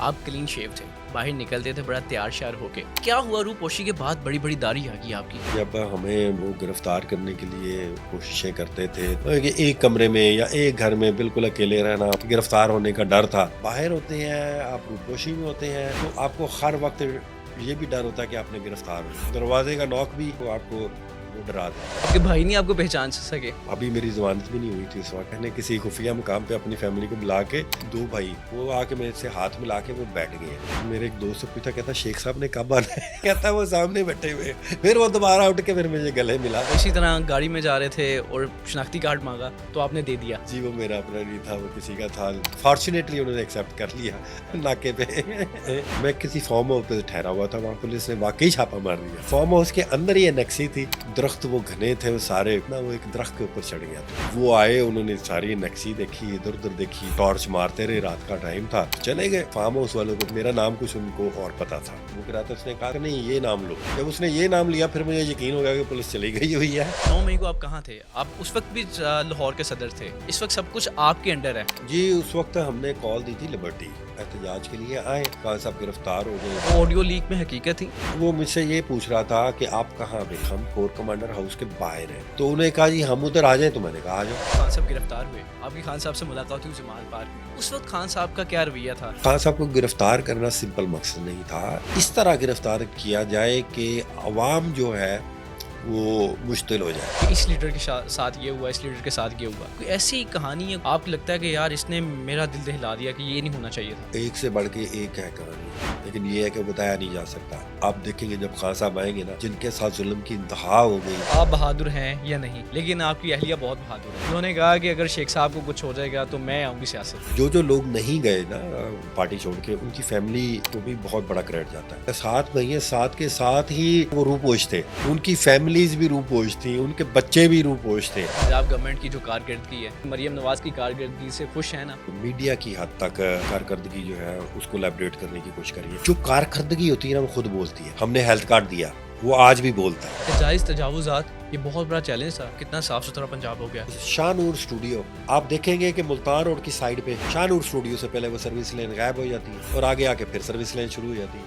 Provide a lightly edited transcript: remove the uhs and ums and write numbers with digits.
آپ کلین شیو تھے, باہر نکلتے تھے بڑا تیار شیار ہو کے. کیا ہوا روپوشی کے بعد بڑی بڑی داڑھی آ گئی آپ کی؟ جب ہمیں وہ گرفتار کرنے کے لیے کوششیں کرتے تھے کہ ایک کمرے میں یا ایک گھر میں بالکل اکیلے رہنا, گرفتار ہونے کا ڈر تھا. باہر ہوتے ہیں آپ, روپوشی میں ہوتے ہیں, تو آپ کو ہر وقت یہ بھی ڈر ہوتا ہے کہ آپ نے گرفتار ہو. دروازے کا نوک بھی آپ کو وہ ڈرا دے. آپ کے بھائی نہیں آپ کو پہچان سکے؟ ابھی میری ضمانت بھی نہیں ہوئی تھی اس وقت. میں نے کسی خفیہ مقام پہ اپنی فیملی کو بلا کے, دو بھائی وہ آ کے میرے سے ہاتھ ملا کے وہ بیٹھ گئے. میرے ایک دوست سے پوچھا, کہتا شیخ صاحب نے کب آنا ہے؟ کہتا وہ سامنے بیٹھے ہوئے. پھر وہ دوبارہ اٹھ کے پھر مجھے گلے ملا. اسی طرح گاڑی میں جا رہے تھے اور شناختی کارڈ مانگا تو آپ نے دے دیا؟ جی وہ میرا اپنا نہیں تھا, وہ کسی کا تھا. فارچونیٹلی انہوں نے ایکسیپٹ کر لیا ناکے پہ. میں کسی فارم ہاؤس پہ ٹھہرا ہوا تھا, وہاں پولیس نے واقعی چھاپا مار دیا. فارم ہاؤس کے اندر ہی انیکسی تھی, درخت وہ گھنے تھے وہ سارے, وہ ایک درخت کے اوپر چڑھ گیا تھا. وہ آئے, انہوں نے ساری انیکسی دیکھی, ادھر ادھر دیکھی, ٹارچ مارتے رہے, رات کا ٹائم تھا, چلے گئے. فارم ہاؤس والوں کو میرا نام کچھ ان کو اور پتا تھا. وہ کہہ رہا تھا, اس نے کہا کہ نہیں یہ نام لو. جب اس نے یہ نام لیا پھر مجھے یقین ہو گیا کہ پولیس چلی گئی ہوئی ہے. 9 مئی کو آپ کہاں تھے؟ آپ اس وقت بھی لاہور کے صدر تھے, اس وقت سب کچھ آپ کے انڈر ہے. جی اس وقت ہم نے کال دی تھی لبرٹی, احتجاج کے لیے آئے. خان صاحب گرفتار ہو گئے. آڈیو لیک میں حقیقت تھی. وہ مجھ سے یہ پوچھ رہا تھا کہ آپ کہاں پہ؟ ہم کور کمانڈر ہاؤس کے باہر ہیں. تو انہوں نے کہا جی ہم ادھر آ جائیں. تو میں نے کہا آ جاؤ. خان صاحب گرفتار ہوئے, آپ کی خان صاحب سے ملاقات ہوئی جمال پارک میں. اس وقت خان صاحب کا کیا رویہ تھا؟ خان صاحب کو گرفتار کرنا سمپل مقصد نہیں تھا. اس طرح گرفتار کیا جائے کہ عوام جو ہے وہ مشتعل ہو جائے. اس لیڈر کے ساتھ یہ ہوا, اس لیڈر کے ساتھ یہ ہوا. کوئی ایسی کہانی ہے آپ کو لگتا ہے کہ یار اس نے میرا دل دہلا دیا کہ یہ نہیں ہونا چاہیے تھا؟ ایک سے بڑھ کے ایک ہے کہانی, لیکن یہ ہے کہ بتایا نہیں جا سکتا. آپ دیکھیں گے جب خان صاحب آئیں گے نا, جن کے ساتھ ظلم کی انتہا ہو گئی. آپ بہادر ہیں یا نہیں, لیکن آپ کی اہلیہ بہت بہادر ہے. انہوں نے کہا کہ اگر شیخ صاحب کو کچھ ہو جائے گا تو میں آؤں گی سیاست. جو لوگ نہیں گئے نا پارٹی چھوڑ کے, ان کی فیملی کو بھی بہت بڑا کریڈٹ جاتا ہے. 7 مہینے ساتھ کے ساتھ ہی وہ روپوش تھے, ان کی فیملیز بھی روپوش تھی, ان کے بچے بھی روپوش تھے. پنجاب گورنمنٹ کی جو کارکردگی ہے, مریم نواز کی کارکردگی سے خوش ہیں نا؟ میڈیا کی حد تک کارکردگی جو ہے اس کو لیبریٹ کرنے کی کوشش کریے. جو کارکردگی ہوتی ہے نا وہ خود بولتی ہے. ہم نے ہیلتھ کارڈ دیا, وہ آج بھی بولتا ہے. جائز تجاوزات یہ بہت بڑا چیلنج تھا. کتنا صاف ستھرا پنجاب ہو گیا. شاہ نور اسٹوڈیو آپ دیکھیں گے کہ ملتان روڈ کی سائڈ پہ شاہ نور اسٹوڈیو سے پہلے وہ سروس لین غائب ہو جاتی ہے, اور آگے آ کے پھر سروس لین شروع ہو جاتی ہے.